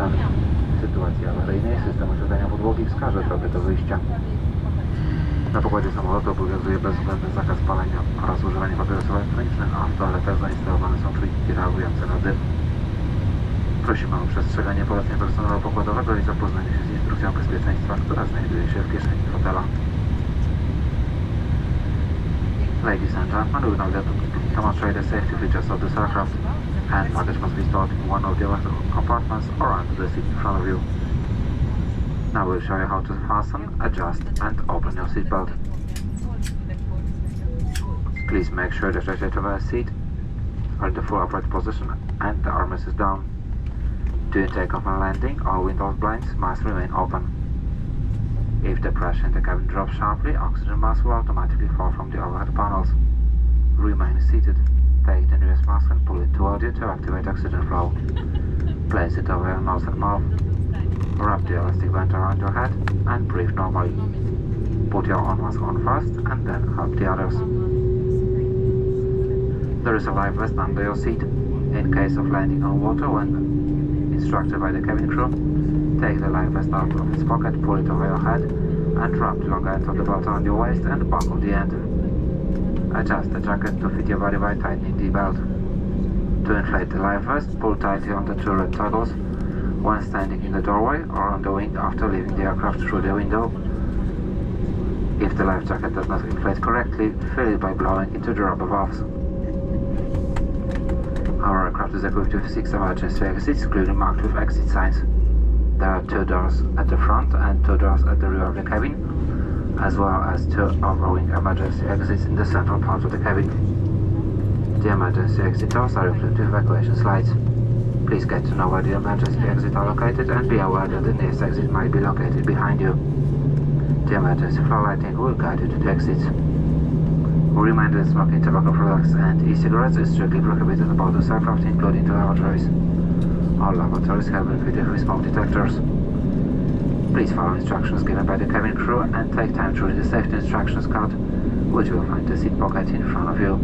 stan. W sytuacji awaryjnej system oświetlenia podłogi wskaże drogę do wyjścia. Na pokładzie samolotu obowiązuje bezwzględny zakaz palenia oraz używania papierosów elektronicznych, a w toaletach zainstalowane są czujniki reagujące na dym. Prosimy o przestrzeganie poleceń personelu pokładowego i zapoznanie się z instrukcją bezpieczeństwa, która znajduje się w kieszeni fotela. Ladies and gentlemen, we will now demonstrate the safety features of this aircraft. Hand luggage must be stored in one of the electrical compartments or under the seat in front of you. Now we'll show you how to fasten, adjust and open your seatbelt. Please make sure that the edge of the seat are in the full upright position and the armrest is down. During takeoff and landing, all window blinds must remain open. If the pressure in the cabin drops sharply, oxygen mask will automatically fall from the overhead panels. Remain seated. Take the nearest mask and pull it toward you to activate oxygen flow. Place it over your nose and mouth. Wrap the elastic band around your head and breathe normally. Put your own mask on first and then help the others. There is a life vest under your seat. In case of landing on water when instructed by the cabin crew, take the life vest out of its pocket, pull it over your head and wrap the long end of the belt around your waist and buckle the end. Adjust the jacket to fit your body by tightening the belt. To inflate the life vest, pull tightly on the two red toggles when standing in the doorway or on the wing after leaving the aircraft through the window. If the life jacket does not inflate correctly, fill it by blowing into the rubber valves. Our aircraft is equipped with 6 emergency exits, clearly marked with exit signs. There are 2 doors at the front and 2 doors at the rear of the cabin, as well as 2 overwing emergency exits in the central part of the cabin. The emergency exit doors are equipped with evacuation slides. Please get to know where the emergency exits are located and be aware that the nearest exit might be located behind you. The emergency floor lighting will guide you to the exits. We remind that smoking tobacco products and e-cigarettes is strictly prohibited aboard this aircraft, including the lavatories. All lavatories have been fitted with smoke detectors. Please follow instructions given by the cabin crew and take time to read the safety instructions card, which you will find in the seat pocket in front of you.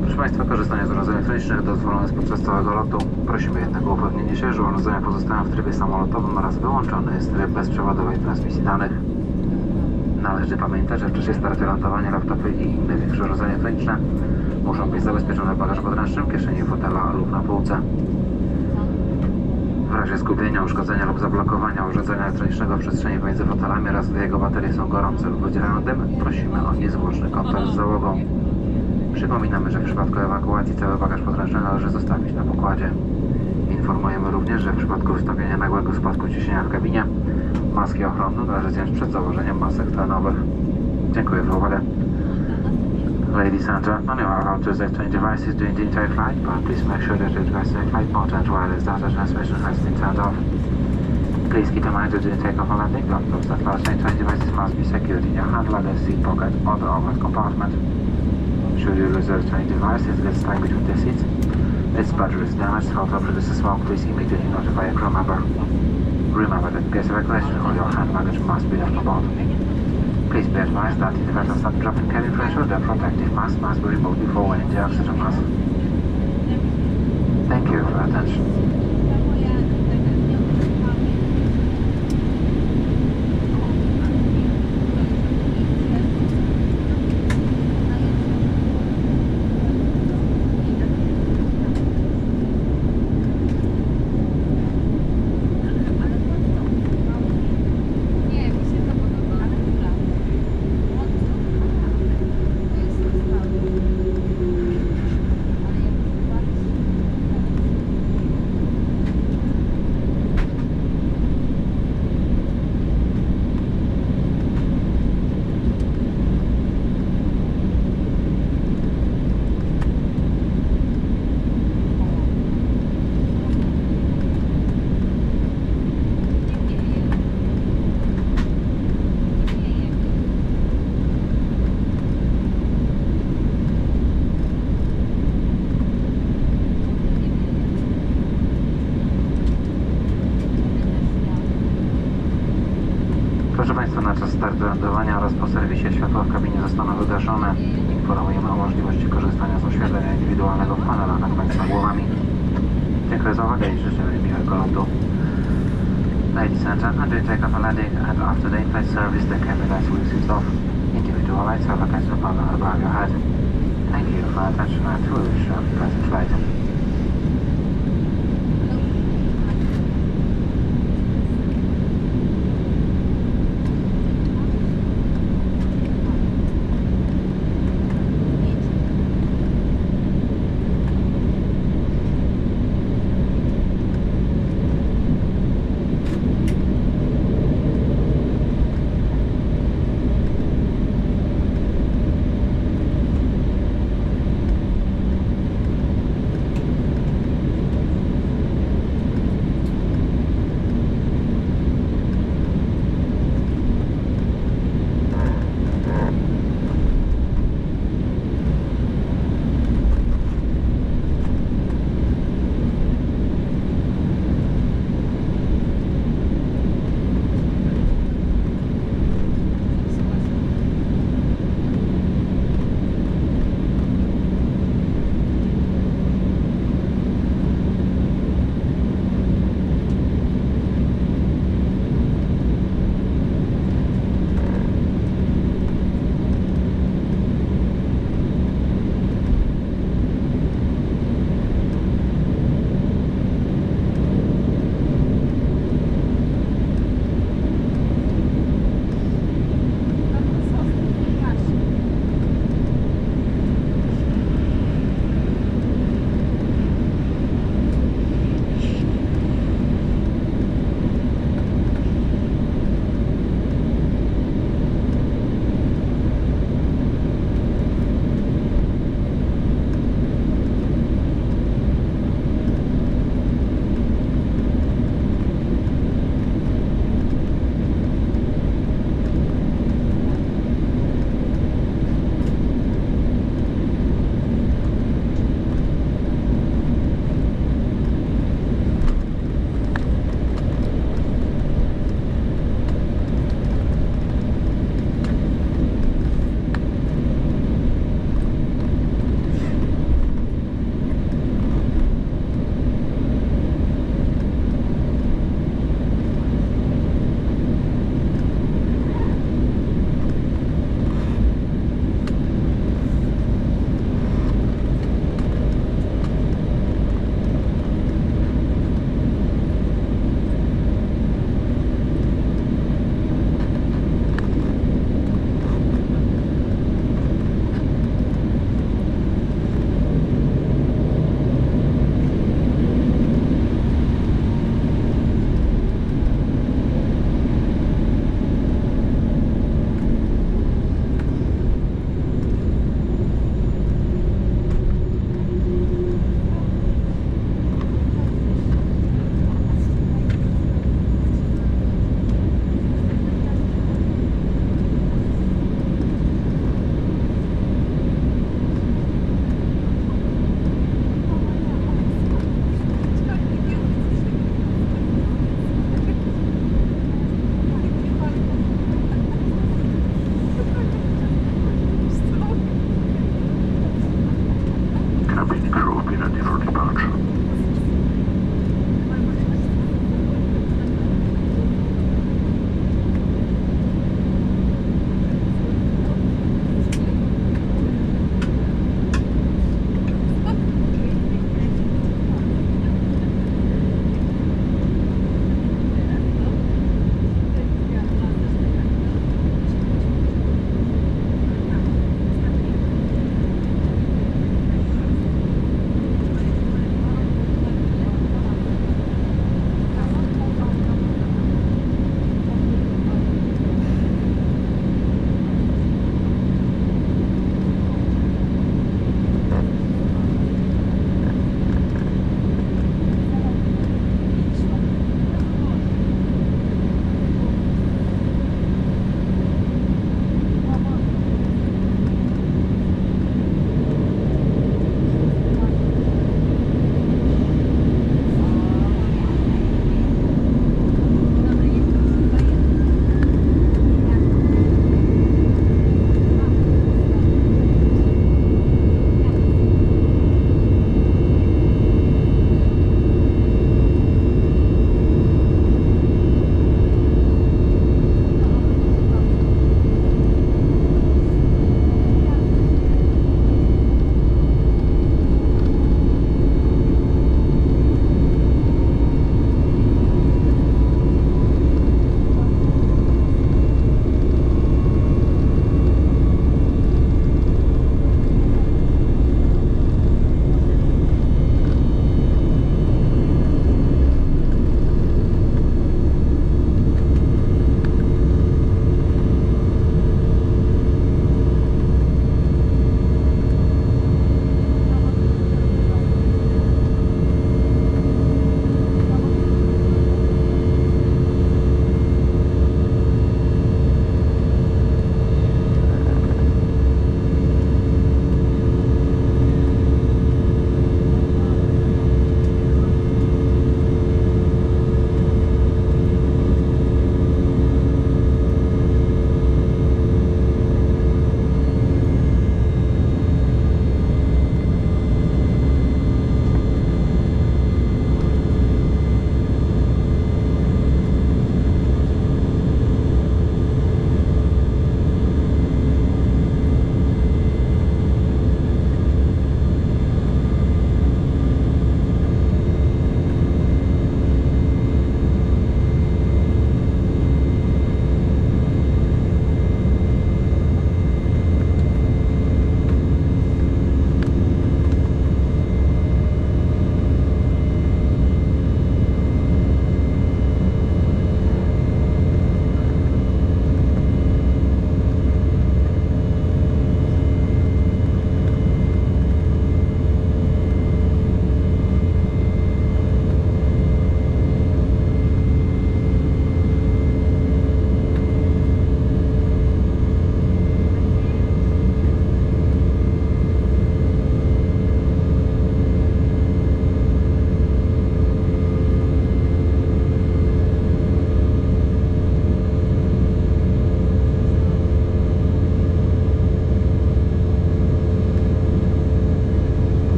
Proszę Państwa, korzystanie z urządzeń elektronicznych dozwolone jest podczas całego lotu. Prosimy jednak o upewnienie się, że urządzenia pozostają w trybie samolotowym oraz wyłączony jest tryb bezprzewodowej transmisji danych. Należy pamiętać, że w czasie startu i lądowania laptopy i inne większe urządzenia elektroniczne muszą być zabezpieczone w bagażu podręcznym, kieszeni fotela lub na półce. W razie zgubienia, uszkodzenia lub zablokowania urządzenia elektronicznego w przestrzeni pomiędzy fotelami oraz gdy jego baterie są gorące lub wydzielają dym, prosimy o niezwłoczny kontakt z załogą. Przypominamy, że w przypadku ewakuacji cały bagaż podręczny należy zostawić na pokładzie. Informujemy również, że w przypadku wystąpienia nagłego spadku ciśnienia w kabinie maski ochronne należy zdjąć przed założeniem masek tlenowych. Dziękuję za uwagę. Ladies and gentlemen, you are allowed to use electronic devices during the entire flight, but please make sure that your device in flight mode and wireless data transmission has been turned off. Please keep in mind that during takeoff and landing, laptops and large electronic devices must be secured in your hand luggage, seat pocket or the overhead compartment. Should you lose the electronic device, it gets stuck between the seats. Its battery is damaged, or produces smoke, please immediately notify a crew member. Remember that in case of evacuation, all your hand luggage must be left aboard. Please be advised that in the event of sudden drop in cabin pressure, the protective mask must be removed before wearing the oxygen mask. Thank you for your attention. Proszę Państwa, na czas startu lądowania oraz po serwisie światła w kabinie zostaną wygaszone. Informujemy o możliwości korzystania z oświetlenia indywidualnego w panelach nad Państwa głowami. Dziękuję za uwagę i życzymy miłego lądu. Ladies and gentlemen, during takeoff and landing and after the in-flight service, the cabin lights will switch off. Individual lights have a constant panel above your head. Thank you for your attention and we wish you a pleasant flight.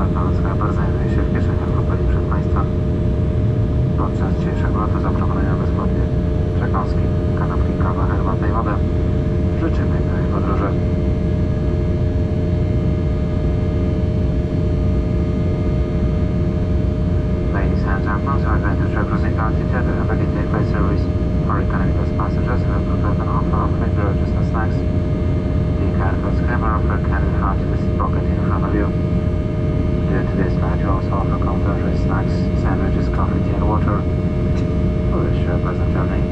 Kompartment ludzka bardzo znajduje się w kieszeniach foteli przed Państwem. Podczas dzisiejszego lotu zaproponujemy bezpłatnie przekąski, kanapki, kawę, herbatę i wodę. Życzymy miłej podróży. Ladies and gentlemen, so we're going to try cruising altitude and begin take flight service for economy class passengers who have prepared an offer of free beverages and snacks. The cargo scrubber offer can be found in the seat pocket in front of you. Due to this flight, you also offer complimentary snacks, sandwiches, coffee, tea and water. We wish you a pleasant journey.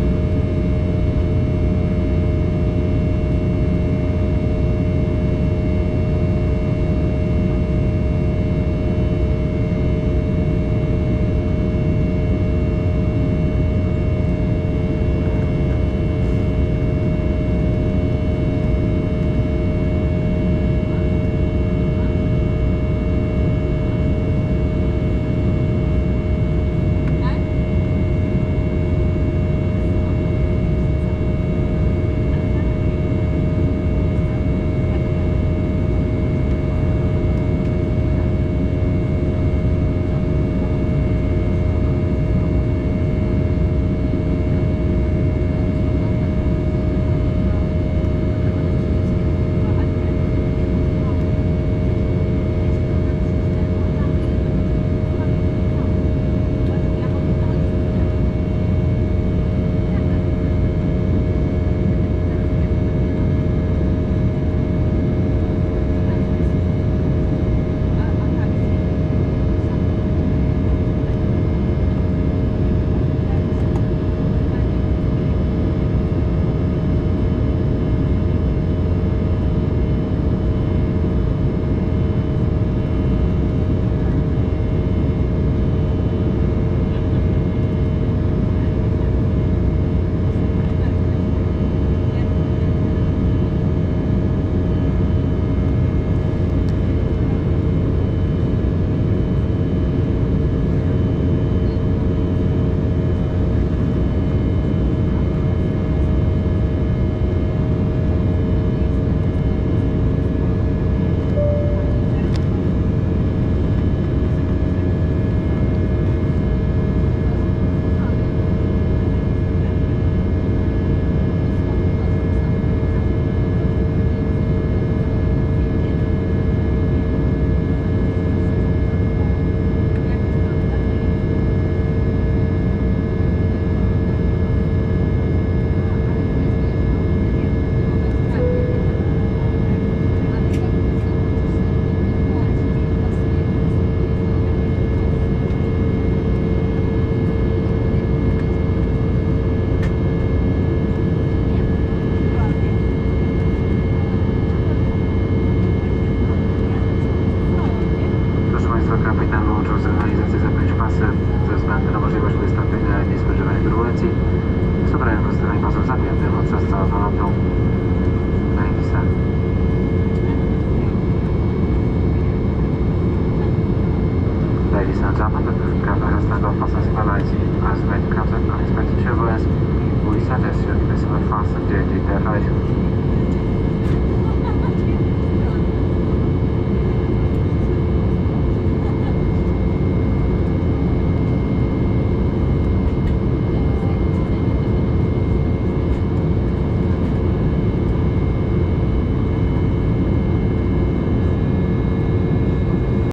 As when it comes up unexpected turbulence, we suggest you to fasten during the flight.